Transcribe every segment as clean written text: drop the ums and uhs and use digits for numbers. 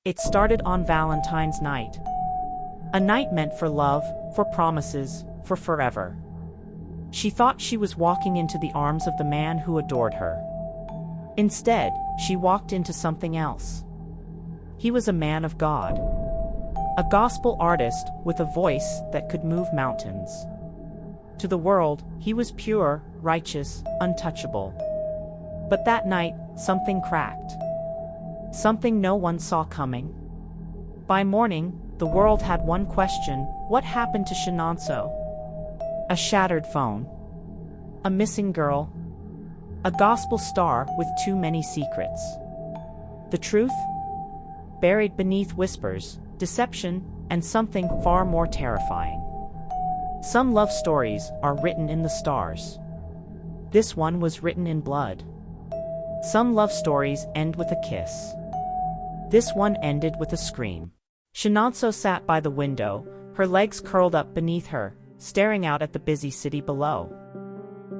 It started on Valentine's night. A night meant for love, for promises, for forever. She thought she was walking into the arms of the man who adored her. Instead, she walked into something else. He was a man of God. A gospel artist with a voice that could move mountains. To the world, he was pure, righteous, untouchable. But that night, something cracked. Something no one saw coming. By morning, the world had one question: what happened to Chinonso? A shattered phone. A missing girl. A gospel star with too many secrets. The truth? Buried beneath whispers, deception, and something far more terrifying. Some love stories are written in the stars. This one was written in blood. Some love stories end with a kiss. This one ended with a scream. Chinonso sat by the window, her legs curled up beneath her, staring out at the busy city below.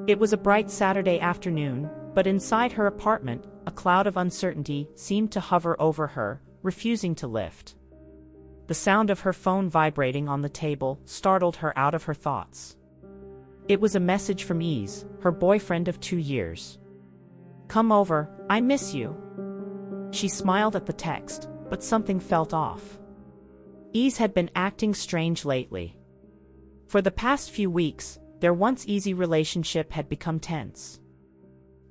It was a bright Saturday afternoon, but inside her apartment, a cloud of uncertainty seemed to hover over her, refusing to lift. The sound of her phone vibrating on the table startled her out of her thoughts. It was a message from Ease, her boyfriend of 2 years. "Come over, I miss you." She smiled at the text, but something felt off. Ease had been acting strange lately. For the past few weeks, their once easy relationship had become tense.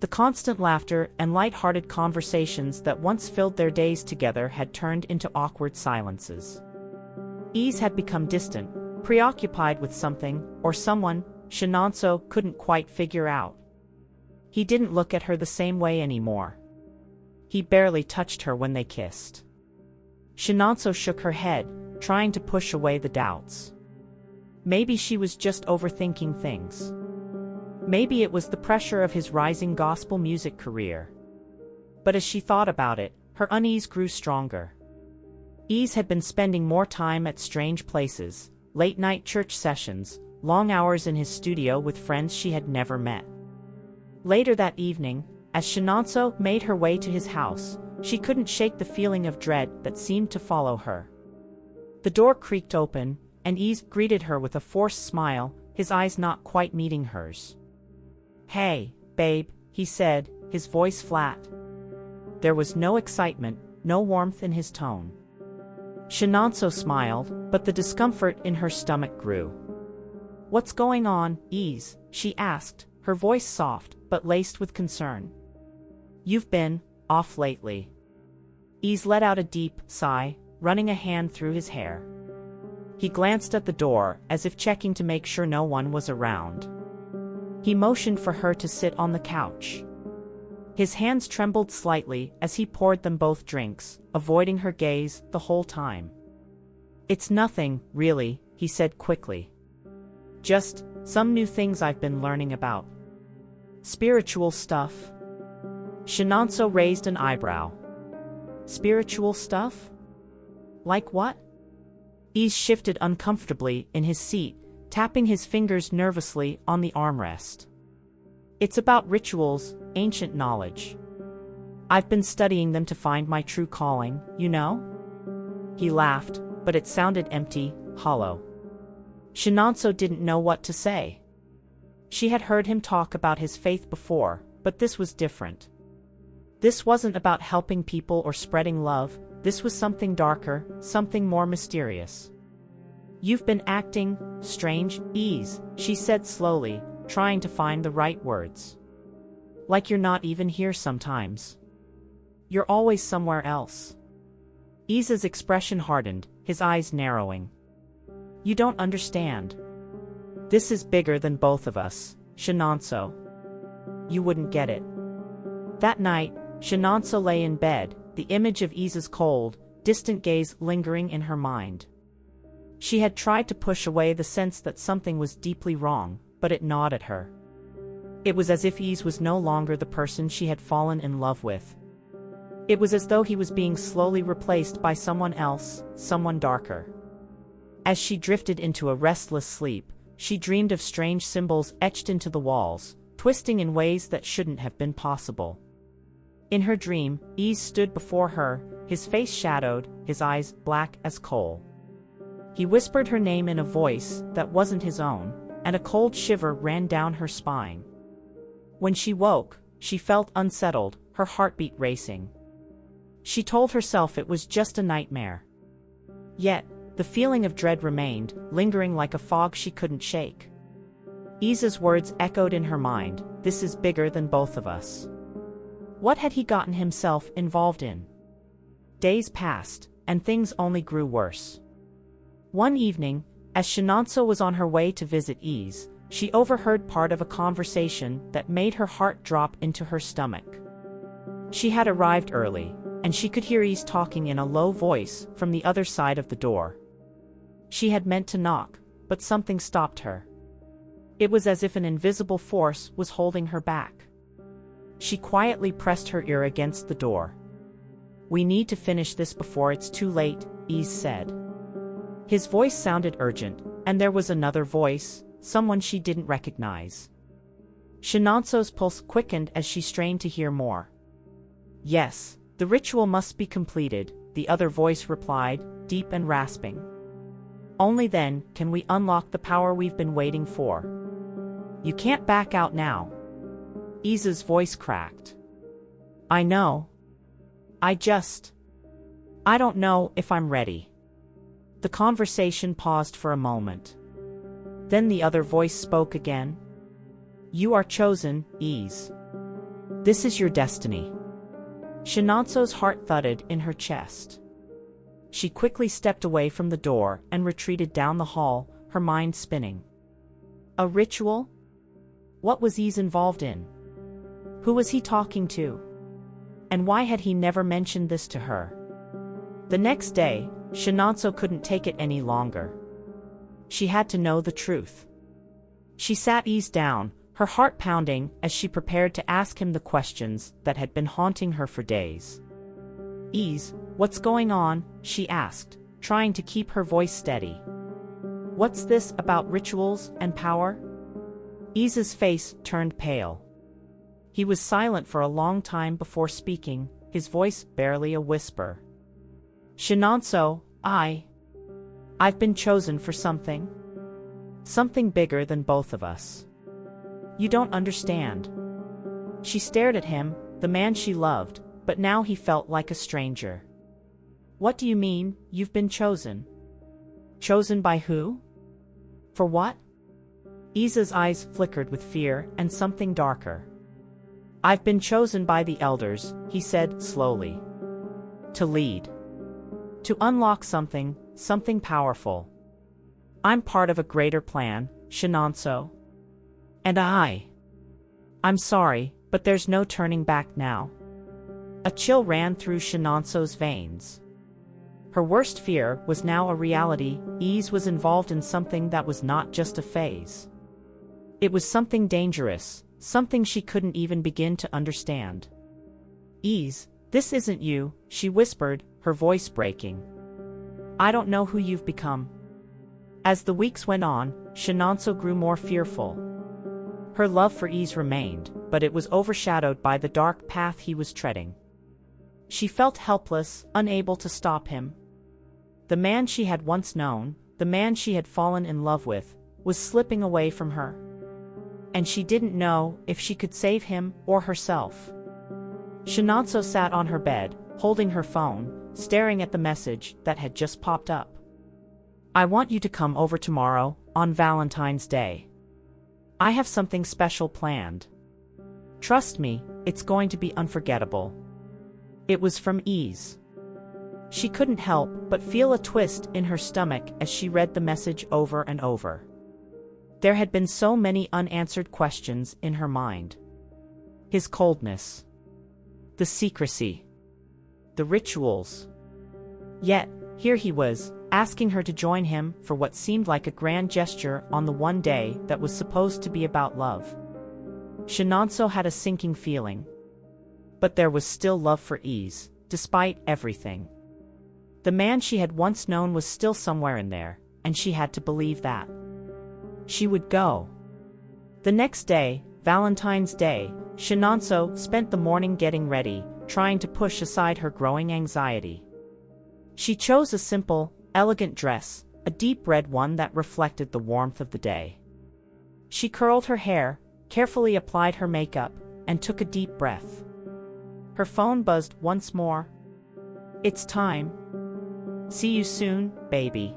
The constant laughter and light-hearted conversations that once filled their days together had turned into awkward silences. Ease had become distant, preoccupied with something, or someone, Chinonso couldn't quite figure out. He didn't look at her the same way anymore. He barely touched her when they kissed. Chinonso shook her head, trying to push away the doubts. Maybe she was just overthinking things. Maybe it was the pressure of his rising gospel music career. But as she thought about it, her unease grew stronger. Ease had been spending more time at strange places, late-night church sessions, long hours in his studio with friends she had never met. Later that evening, as Chinonso made her way to his house, she couldn't shake the feeling of dread that seemed to follow her. The door creaked open, and Ease greeted her with a forced smile, his eyes not quite meeting hers. "Hey, babe," he said, his voice flat. There was no excitement, no warmth in his tone. Chinonso smiled, but the discomfort in her stomach grew. "What's going on, Ease?" she asked, her voice soft, but laced with concern. "You've been off lately." Ease let out a deep sigh, running a hand through his hair. He glanced at the door, as if checking to make sure no one was around. He motioned for her to sit on the couch. His hands trembled slightly as he poured them both drinks, avoiding her gaze the whole time. "It's nothing, really," he said quickly. "Just some new things I've been learning about. Spiritual stuff." Chinonso raised an eyebrow. "Spiritual stuff? Like what?" Ease shifted uncomfortably in his seat, tapping his fingers nervously on the armrest. "It's about rituals, ancient knowledge. I've been studying them to find my true calling, you know?" He laughed, but it sounded empty, hollow. Chinonso didn't know what to say. She had heard him talk about his faith before, but this was different. This wasn't about helping people or spreading love, this was something darker, something more mysterious. "You've been acting strange, Ease," she said slowly, trying to find the right words. "Like you're not even here sometimes. You're always somewhere else." Ease's expression hardened, his eyes narrowing. "You don't understand. This is bigger than both of us, Chinonso. You wouldn't get it." That night, Chinonso lay in bed, the image of Ease's cold, distant gaze lingering in her mind. She had tried to push away the sense that something was deeply wrong, but it gnawed at her. It was as if Ease was no longer the person she had fallen in love with. It was as though he was being slowly replaced by someone else, someone darker. As she drifted into a restless sleep, she dreamed of strange symbols etched into the walls, twisting in ways that shouldn't have been possible. In her dream, Ease stood before her, his face shadowed, his eyes black as coal. He whispered her name in a voice that wasn't his own, and a cold shiver ran down her spine. When she woke, she felt unsettled, her heartbeat racing. She told herself it was just a nightmare. Yet, the feeling of dread remained, lingering like a fog she couldn't shake. Isa's words echoed in her mind, "This is bigger than both of us." What had he gotten himself involved in? Days passed, and things only grew worse. One evening, as Chinonso was on her way to visit Ise, she overheard part of a conversation that made her heart drop into her stomach. She had arrived early, and she could hear Ise talking in a low voice from the other side of the door. She had meant to knock, but something stopped her. It was as if an invisible force was holding her back. She quietly pressed her ear against the door. "We need to finish this before it's too late," Ise said. His voice sounded urgent, and there was another voice, someone she didn't recognize. Chinonso's pulse quickened as she strained to hear more. "Yes, the ritual must be completed," the other voice replied, deep and rasping. "Only then can we unlock the power we've been waiting for. You can't back out now." Isa's voice cracked. "I know. I don't know if I'm ready." The conversation paused for a moment. Then the other voice spoke again. "You are chosen, Ise. This is your destiny." Chinonso's heart thudded in her chest. She quickly stepped away from the door and retreated down the hall, her mind spinning. A ritual? What was Ise involved in? Who was he talking to? And why had he never mentioned this to her? The next day, Chinonso couldn't take it any longer. She had to know the truth. She sat Ise down, her heart pounding as she prepared to ask him the questions that had been haunting her for days. "Ise, what's going on?" she asked, trying to keep her voice steady. "What's this about rituals and power?" Isa's face turned pale. He was silent for a long time before speaking, his voice barely a whisper. "Chinonso, I've been chosen for something. Something bigger than both of us. You don't understand." She stared at him, the man she loved, but now he felt like a stranger. "What do you mean, you've been chosen? Chosen by who? For what?" Isa's eyes flickered with fear and something darker. "I've been chosen by the elders," he said slowly. "To lead. To unlock something powerful. I'm part of a greater plan, Chinonso. And I'm sorry, but there's no turning back now." A chill ran through Chinonso's veins. Her worst fear was now a reality. Ise was involved in something that was not just a phase. It was something dangerous, something she couldn't even begin to understand. "Ise, this isn't you," she whispered, her voice breaking. "I don't know who you've become." As the weeks went on, Chinonso grew more fearful. Her love for Ise remained, but it was overshadowed by the dark path he was treading. She felt helpless, unable to stop him. The man she had once known, the man she had fallen in love with, was slipping away from her. And she didn't know if she could save him or herself. Chinonso sat on her bed, holding her phone, staring at the message that had just popped up. "I want you to come over tomorrow, on Valentine's Day. I have something special planned. Trust me, it's going to be unforgettable." It was from Ise. She couldn't help but feel a twist in her stomach as she read the message over and over. There had been so many unanswered questions in her mind. His coldness. The secrecy. The rituals. Yet, here he was, asking her to join him for what seemed like a grand gesture on the one day that was supposed to be about love. Chinonso had a sinking feeling. But there was still love for Ise, despite everything. The man she had once known was still somewhere in there, and she had to believe that. She would go. The next day, Valentine's Day, Chinonso spent the morning getting ready, trying to push aside her growing anxiety. She chose a simple, elegant dress, a deep red one that reflected the warmth of the day. She curled her hair, carefully applied her makeup, and took a deep breath. Her phone buzzed once more. "It's time. See you soon, baby."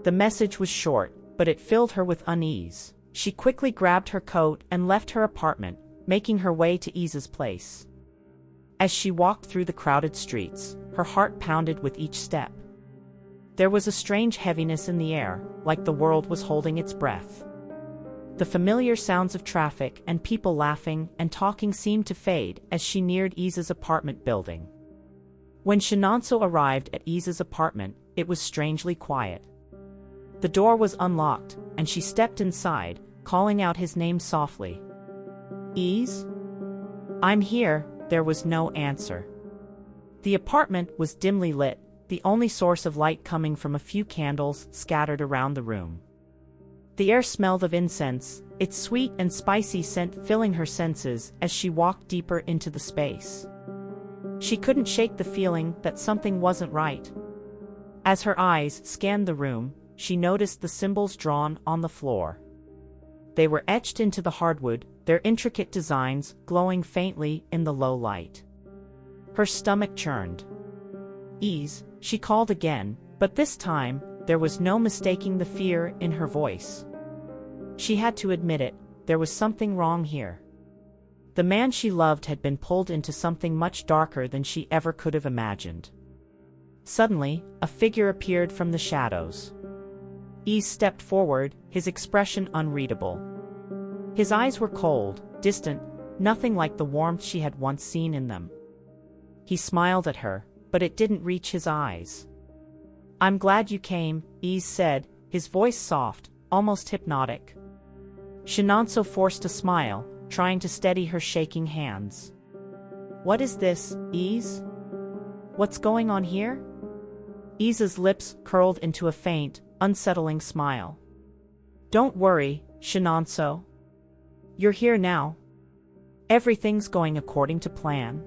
The message was short, but it filled her with unease. She quickly grabbed her coat and left her apartment, making her way to Isa's place. As she walked through the crowded streets, her heart pounded with each step. There was a strange heaviness in the air, like the world was holding its breath. The familiar sounds of traffic and people laughing and talking seemed to fade as she neared Isa's apartment building. When Chinonso arrived at Isa's apartment, it was strangely quiet. The door was unlocked, and she stepped inside, calling out his name softly. "Ise? I'm here." There was no answer. The apartment was dimly lit, the only source of light coming from a few candles scattered around the room. The air smelled of incense, its sweet and spicy scent filling her senses as she walked deeper into the space. She couldn't shake the feeling that something wasn't right. As her eyes scanned the room, she noticed the symbols drawn on the floor. They were etched into the hardwood, their intricate designs glowing faintly in the low light. Her stomach churned. "Ise," she called again, but this time, there was no mistaking the fear in her voice. She had to admit it, there was something wrong here. The man she loved had been pulled into something much darker than she ever could have imagined. Suddenly, a figure appeared from the shadows. Ise stepped forward, his expression unreadable. His eyes were cold, distant, nothing like the warmth she had once seen in them. He smiled at her, but it didn't reach his eyes. "I'm glad you came," Ise said, his voice soft, almost hypnotic. Chinonso forced a smile, trying to steady her shaking hands. "What is this, Ise? What's going on here?" Isa's lips curled into a faint, unsettling smile. "Don't worry, Chinonso. You're here now. Everything's going according to plan.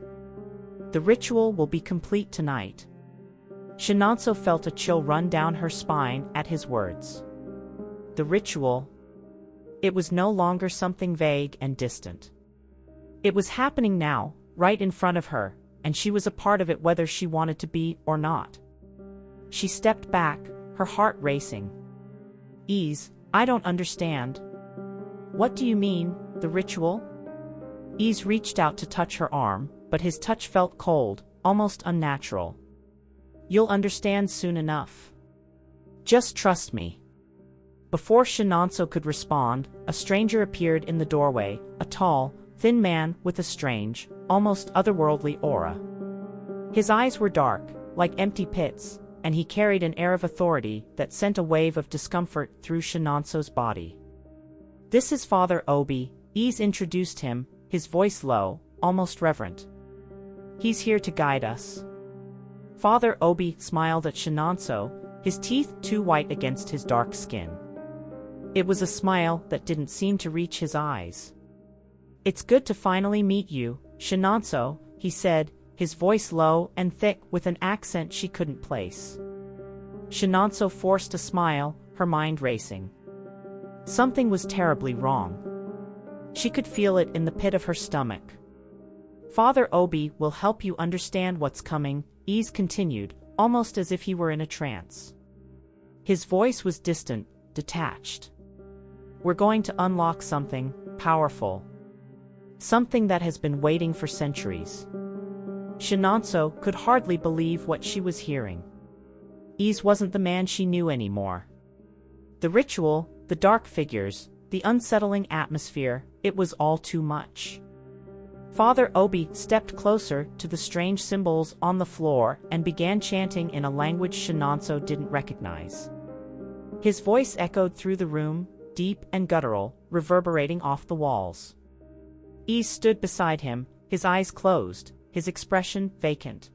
The ritual will be complete tonight." Chinonso felt a chill run down her spine at his words. The ritual. It was no longer something vague and distant. It was happening now, right in front of her, and she was a part of it whether she wanted to be or not. She stepped back, her heart racing. "Ise, I don't understand. What do you mean, the ritual?" Ise reached out to touch her arm, but his touch felt cold, almost unnatural. "You'll understand soon enough. Just trust me." Before Chinonso could respond, a stranger appeared in the doorway, a tall, thin man with a strange, almost otherworldly aura. His eyes were dark, like empty pits, and he carried an air of authority that sent a wave of discomfort through Chinonso's body. "This is Father Obi," Ise introduced him, his voice low, almost reverent. "He's here to guide us." Father Obi smiled at Chinonso, his teeth too white against his dark skin. It was a smile that didn't seem to reach his eyes. "It's good to finally meet you, Chinonso," he said, his voice low and thick with an accent she couldn't place. Chinonso forced a smile, her mind racing. Something was terribly wrong. She could feel it in the pit of her stomach. "Father Obi will help you understand what's coming," Ise continued, almost as if he were in a trance. His voice was distant, detached. "We're going to unlock something powerful. Something that has been waiting for centuries." Chinonso could hardly believe what she was hearing. Ise wasn't the man she knew anymore. The ritual, the dark figures, the unsettling atmosphere, it was all too much. Father Obi stepped closer to the strange symbols on the floor and began chanting in a language Chinonso didn't recognize. His voice echoed through the room, deep and guttural, reverberating off the walls. Ise stood beside him, his eyes closed, his expression vacant.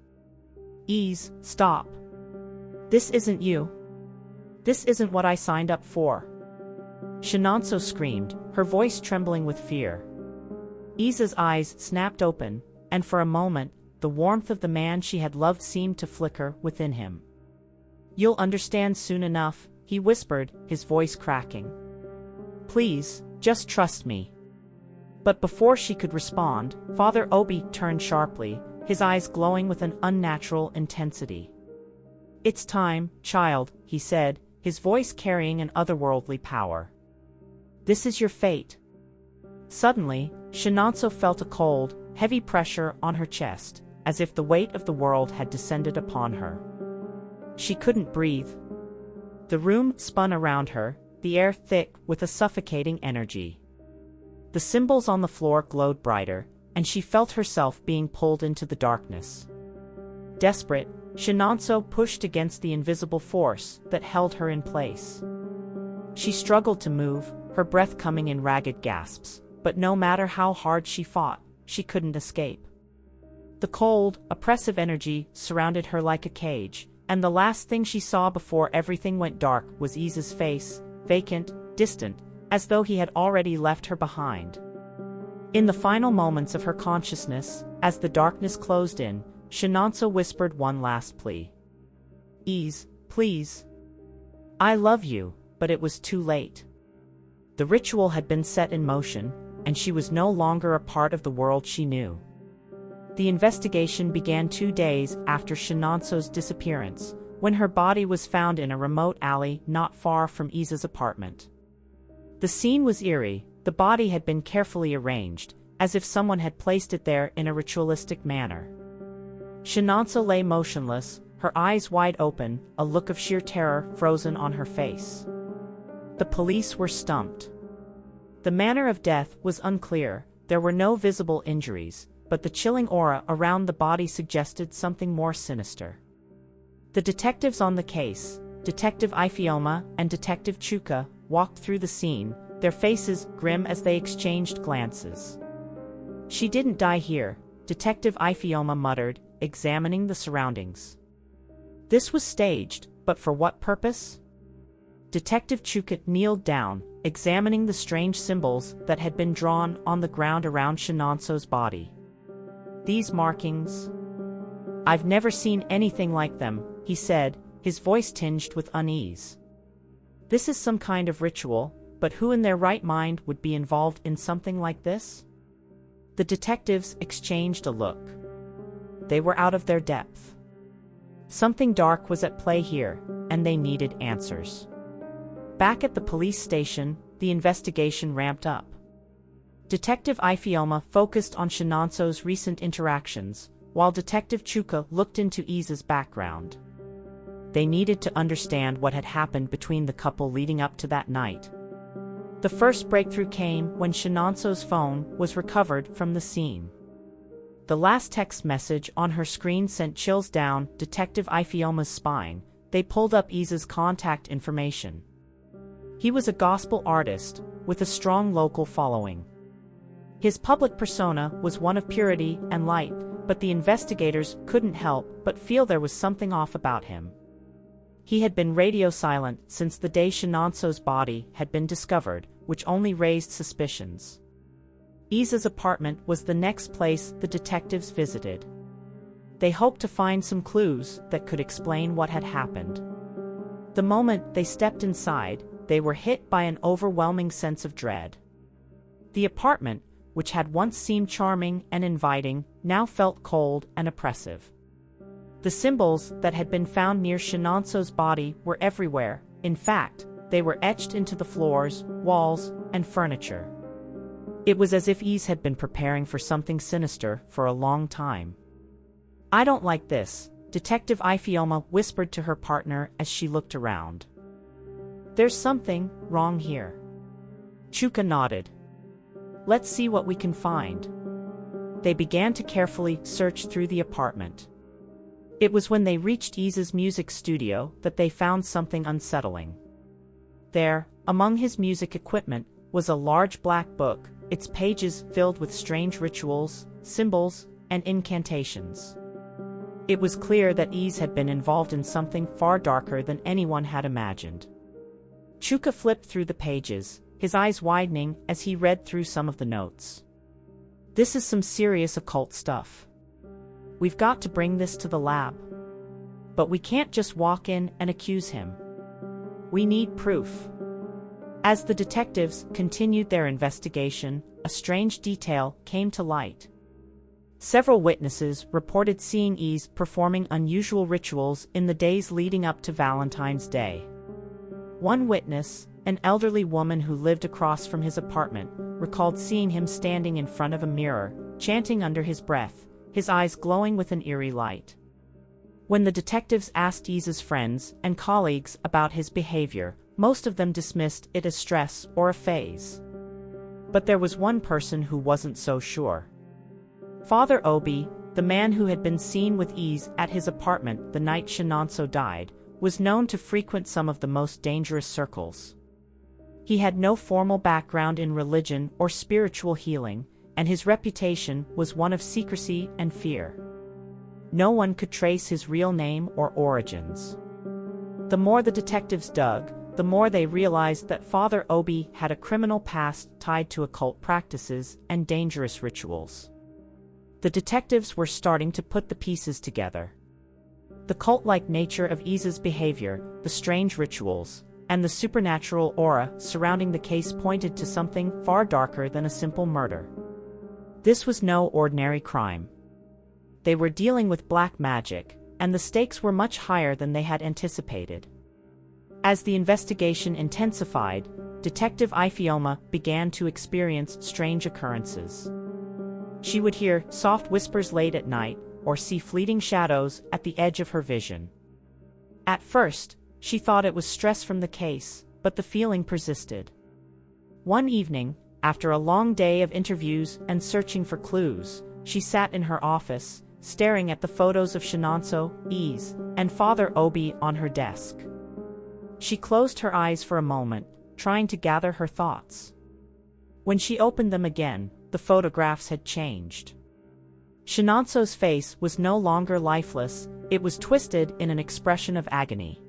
"Ise, stop. This isn't you. This isn't what I signed up for." Chinonso screamed, her voice trembling with fear. Isa's eyes snapped open, and for a moment, the warmth of the man she had loved seemed to flicker within him. "You'll understand soon enough," he whispered, his voice cracking. "Please, just trust me." But before she could respond, Father Obi turned sharply, his eyes glowing with an unnatural intensity. "It's time, child," he said, his voice carrying an otherworldly power. "This is your fate." Suddenly, Chinonso felt a cold, heavy pressure on her chest, as if the weight of the world had descended upon her. She couldn't breathe. The room spun around her, the air thick with a suffocating energy. The symbols on the floor glowed brighter, and she felt herself being pulled into the darkness. Desperate, Chinonso pushed against the invisible force that held her in place. She struggled to move, her breath coming in ragged gasps, but no matter how hard she fought, she couldn't escape. The cold, oppressive energy surrounded her like a cage, and the last thing she saw before everything went dark was Iza's face, vacant, distant, as though he had already left her behind. In the final moments of her consciousness, as the darkness closed in, Chinonso whispered one last plea. "Iz, please. I love you," but it was too late. The ritual had been set in motion, and she was no longer a part of the world she knew. The investigation began 2 days after Chinonso's disappearance, when her body was found in a remote alley not far from Iza's apartment. The scene was eerie. The body had been carefully arranged, as if someone had placed it there in a ritualistic manner. Chinonso lay motionless, her eyes wide open, a look of sheer terror frozen on her face. The police were stumped. The manner of death was unclear, there were no visible injuries, but the chilling aura around the body suggested something more sinister. The detectives on the case, Detective Ifeoma and Detective Chuka, walked through the scene, their faces grim as they exchanged glances. "She didn't die here," Detective Ifeoma muttered, examining the surroundings. "This was staged, but for what purpose?" Detective Chuka kneeled down, examining the strange symbols that had been drawn on the ground around Chinonso's body. "These markings? I've never seen anything like them," he said, his voice tinged with unease. "This is some kind of ritual, but who in their right mind would be involved in something like this?" The detectives exchanged a look. They were out of their depth. Something dark was at play here, and they needed answers. Back at the police station, the investigation ramped up. Detective Ifeoma focused on Chinonso's recent interactions, while Detective Chuka looked into Iza's background. They needed to understand what had happened between the couple leading up to that night. The first breakthrough came when Chinonso's phone was recovered from the scene. The last text message on her screen sent chills down Detective Ifeoma's spine. They pulled up Iza's contact information. He was a gospel artist, with a strong local following. His public persona was one of purity and light, but the investigators couldn't help but feel there was something off about him. He had been radio silent since the day Chinonso's body had been discovered, which only raised suspicions. Iza's apartment was the next place the detectives visited. They hoped to find some clues that could explain what had happened. The moment they stepped inside, they were hit by an overwhelming sense of dread. The apartment, which had once seemed charming and inviting, now felt cold and oppressive. The symbols that had been found near Chinonso's body were everywhere. In fact, they were etched into the floors, walls, and furniture. It was as if Iza had been preparing for something sinister for a long time. "I don't like this," Detective Ifeoma whispered to her partner as she looked around. "There's something wrong here." Chuka nodded. "Let's see what we can find." They began to carefully search through the apartment. It was when they reached Iza's music studio that they found something unsettling. There, among his music equipment, was a large black book, its pages filled with strange rituals, symbols, and incantations. It was clear that Iza had been involved in something far darker than anyone had imagined. Chuka flipped through the pages, his eyes widening as he read through some of the notes. "This is some serious occult stuff. We've got to bring this to the lab. But we can't just walk in and accuse him. We need proof." As the detectives continued their investigation, a strange detail came to light. Several witnesses reported seeing Ease performing unusual rituals in the days leading up to Valentine's Day. One witness, an elderly woman who lived across from his apartment, recalled seeing him standing in front of a mirror, chanting under his breath, his eyes glowing with an eerie light. When the detectives asked Ease's friends and colleagues about his behavior, most of them dismissed it as stress or a phase. But there was one person who wasn't so sure. Father Obi, the man who had been seen with Ease at his apartment the night Chinonso died, was known to frequent some of the most dangerous circles. He had no formal background in religion or spiritual healing, and his reputation was one of secrecy and fear. No one could trace his real name or origins. The more the detectives dug, the more they realized that Father Obi had a criminal past tied to occult practices and dangerous rituals. The detectives were starting to put the pieces together. The cult-like nature of Ease's behavior, the strange rituals, and the supernatural aura surrounding the case pointed to something far darker than a simple murder. This was no ordinary crime. They were dealing with black magic, and the stakes were much higher than they had anticipated. As the investigation intensified, Detective Ifeoma began to experience strange occurrences. She would hear soft whispers late at night, or see fleeting shadows at the edge of her vision. At first, she thought it was stress from the case, but the feeling persisted. One evening, after a long day of interviews and searching for clues, she sat in her office, staring at the photos of Chinonso, Ease, and Father Obi on her desk. She closed her eyes for a moment, trying to gather her thoughts. When she opened them again, the photographs had changed. Chinonso's face was no longer lifeless, it was twisted in an expression of agony.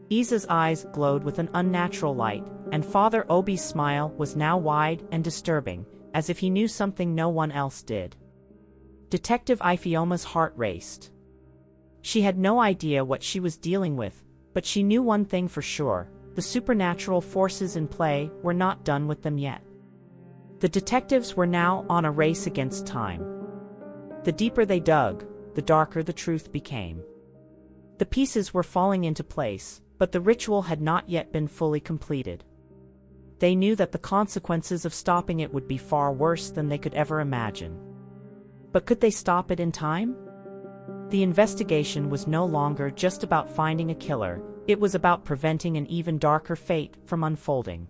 Ease's eyes glowed with an unnatural light, and Father Obi's smile was now wide and disturbing, as if he knew something no one else did. Detective Ifeoma's heart raced. She had no idea what she was dealing with, but she knew one thing for sure: the supernatural forces in play were not done with them yet. The detectives were now on a race against time. The deeper they dug, the darker the truth became. The pieces were falling into place, but the ritual had not yet been fully completed. They knew that the consequences of stopping it would be far worse than they could ever imagine. But could they stop it in time? The investigation was no longer just about finding a killer, it was about preventing an even darker fate from unfolding.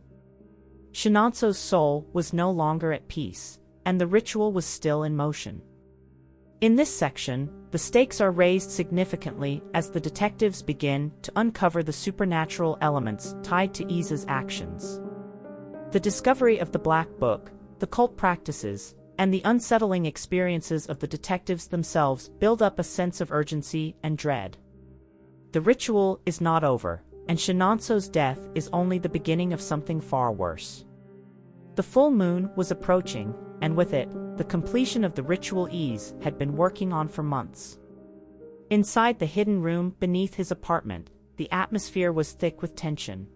Chinonso's soul was no longer at peace, and the ritual was still in motion. In this section, the stakes are raised significantly as the detectives begin to uncover the supernatural elements tied to Ease's actions. The discovery of the Black Book, the cult practices, and the unsettling experiences of the detectives themselves build up a sense of urgency and dread. The ritual is not over, and Chinonso's death is only the beginning of something far worse. The full moon was approaching, and with it, the completion of the ritual Ease had been working on for months. Inside the hidden room beneath his apartment, the atmosphere was thick with tension.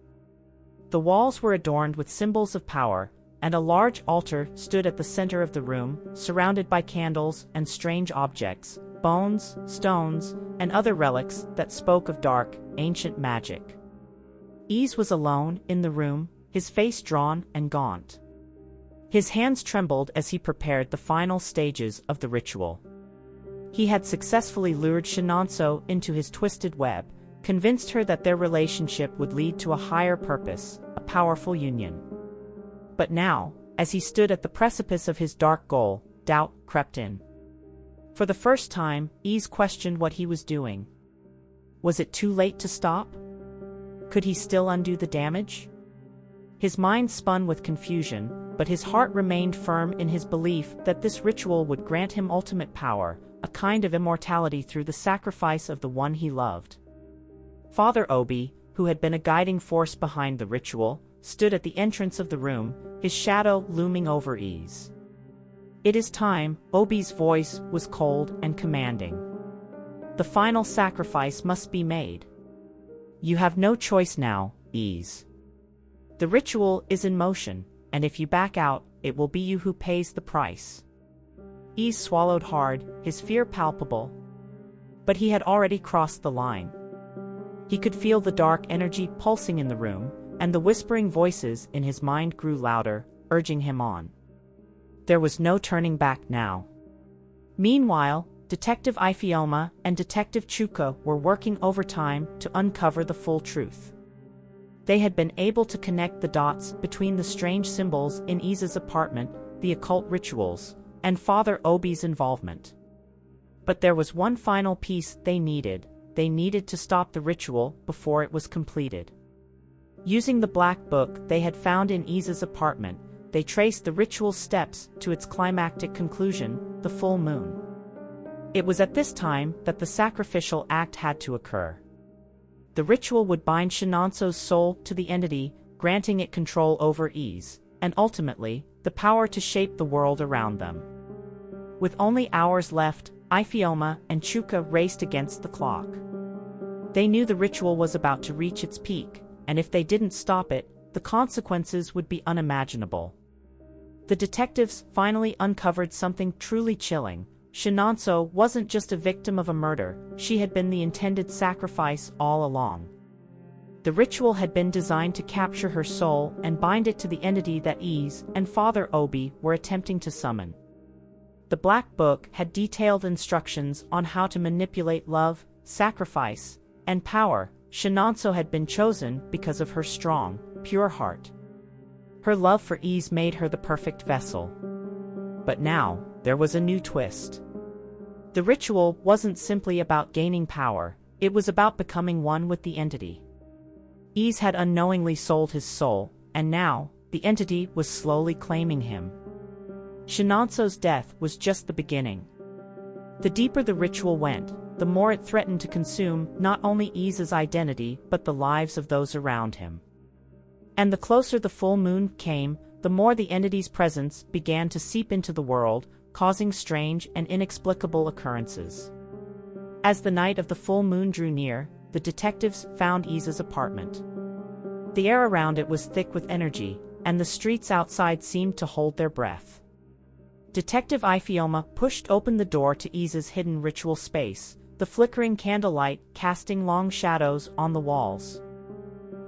The walls were adorned with symbols of power, and a large altar stood at the center of the room, surrounded by candles and strange objects, bones, stones, and other relics that spoke of dark, ancient magic. Ease was alone in the room, his face drawn and gaunt. His hands trembled as he prepared the final stages of the ritual. He had successfully lured Chinonso into his twisted web, convinced her that their relationship would lead to a higher purpose, a powerful union. But now, as he stood at the precipice of his dark goal, doubt crept in. For the first time, Ease questioned what he was doing. Was it too late to stop? Could he still undo the damage? His mind spun with confusion, but his heart remained firm in his belief that this ritual would grant him ultimate power, a kind of immortality through the sacrifice of the one he loved. Father Obi, who had been a guiding force behind the ritual, stood at the entrance of the room, his shadow looming over Ease. "It is time," Obi's voice was cold and commanding. "The final sacrifice must be made. You have no choice now, Ease. The ritual is in motion, and if you back out, it will be you who pays the price." Ease swallowed hard, his fear palpable. But he had already crossed the line. He could feel the dark energy pulsing in the room, and the whispering voices in his mind grew louder, urging him on. There was no turning back now. Meanwhile, Detective Ifeoma and Detective Chuka were working overtime to uncover the full truth. They had been able to connect the dots between the strange symbols in Iza's apartment, the occult rituals, and Father Obi's involvement. But there was one final piece they needed. They needed to stop the ritual before it was completed. Using the black book they had found in Iza's apartment, they traced the ritual's steps to its climactic conclusion, the full moon. It was at this time that the sacrificial act had to occur. The ritual would bind Chinonso's soul to the entity, granting it control over Ise, and ultimately, the power to shape the world around them. With only hours left, Ifeoma and Chuka raced against the clock. They knew the ritual was about to reach its peak, and if they didn't stop it, the consequences would be unimaginable. The detectives finally uncovered something truly chilling. Chinonso wasn't just a victim of a murder, she had been the intended sacrifice all along. The ritual had been designed to capture her soul and bind it to the entity that Ise and Father Obi were attempting to summon. The Black Book had detailed instructions on how to manipulate love, sacrifice, and power. Chinonso had been chosen because of her strong, pure heart. Her love for Ise made her the perfect vessel. But now, there was a new twist. The ritual wasn't simply about gaining power, it was about becoming one with the entity. Ise had unknowingly sold his soul, and now, the entity was slowly claiming him. Chinonso's death was just the beginning. The deeper the ritual went, the more it threatened to consume not only Ise's identity but the lives of those around him. And the closer the full moon came, the more the entity's presence began to seep into the world, causing strange and inexplicable occurrences. As the night of the full moon drew near, the detectives found Ise's apartment. The air around it was thick with energy, and the streets outside seemed to hold their breath. Detective Ifeoma pushed open the door to Ise's hidden ritual space, the flickering candlelight casting long shadows on the walls.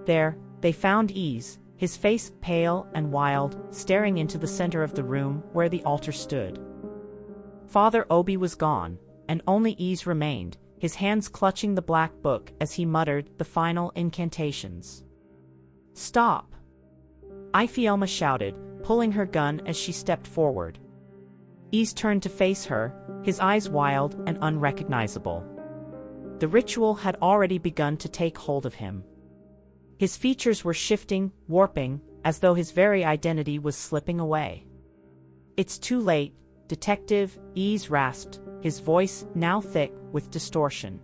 There, they found Ise, his face pale and wild, staring into the center of the room where the altar stood. Father Obi was gone, and only Ise remained, his hands clutching the black book as he muttered the final incantations. "Stop!" Ifeoma shouted, pulling her gun as she stepped forward. Ise turned to face her, his eyes wild and unrecognizable. The ritual had already begun to take hold of him. His features were shifting, warping, as though his very identity was slipping away. "It's too late," Detective Ise rasped, his voice now thick with distortion.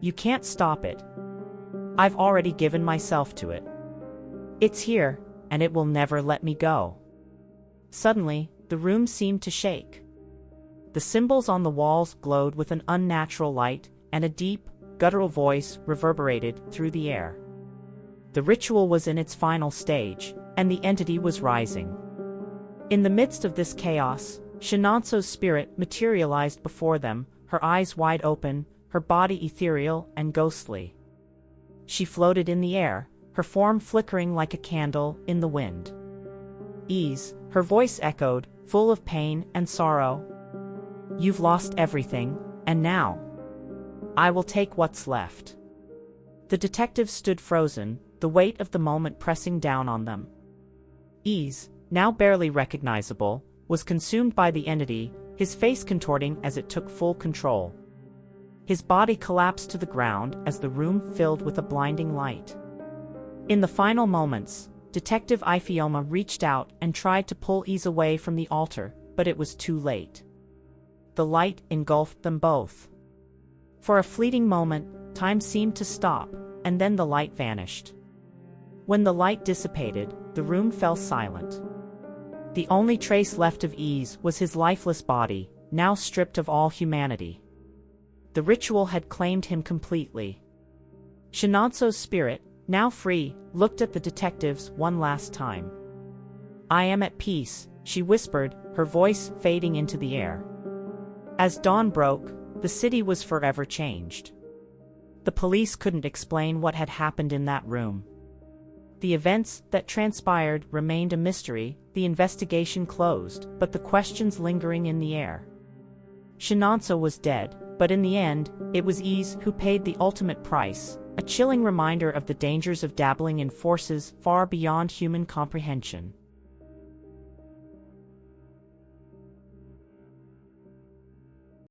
"You can't stop it. I've already given myself to it. It's here, and it will never let me go." Suddenly, the room seemed to shake. The symbols on the walls glowed with an unnatural light, and a deep, guttural voice reverberated through the air. The ritual was in its final stage, and the entity was rising. In the midst of this chaos, Chinonso's spirit materialized before them, her eyes wide open, her body ethereal and ghostly. She floated in the air, her form flickering like a candle in the wind. "Ise," her voice echoed, full of pain and sorrow. "You've lost everything, and now I will take what's left." The detectives stood frozen, the weight of the moment pressing down on them. Ise, now barely recognizable, was consumed by the entity, his face contorting as it took full control. His body collapsed to the ground as the room filled with a blinding light. In the final moments, Detective Ifeoma reached out and tried to pull Ise away from the altar, but it was too late. The light engulfed them both. For a fleeting moment, time seemed to stop, and then the light vanished. When the light dissipated, the room fell silent. The only trace left of Ease was his lifeless body, now stripped of all humanity. The ritual had claimed him completely. Chinonso's spirit, now free, looked at the detectives one last time. "I am at peace," she whispered, her voice fading into the air. As dawn broke, the city was forever changed. The police couldn't explain what had happened in that room. The events that transpired remained a mystery, the investigation closed, but the questions lingering in the air. Chinonso was dead, but in the end, it was Ease who paid the ultimate price, a chilling reminder of the dangers of dabbling in forces far beyond human comprehension.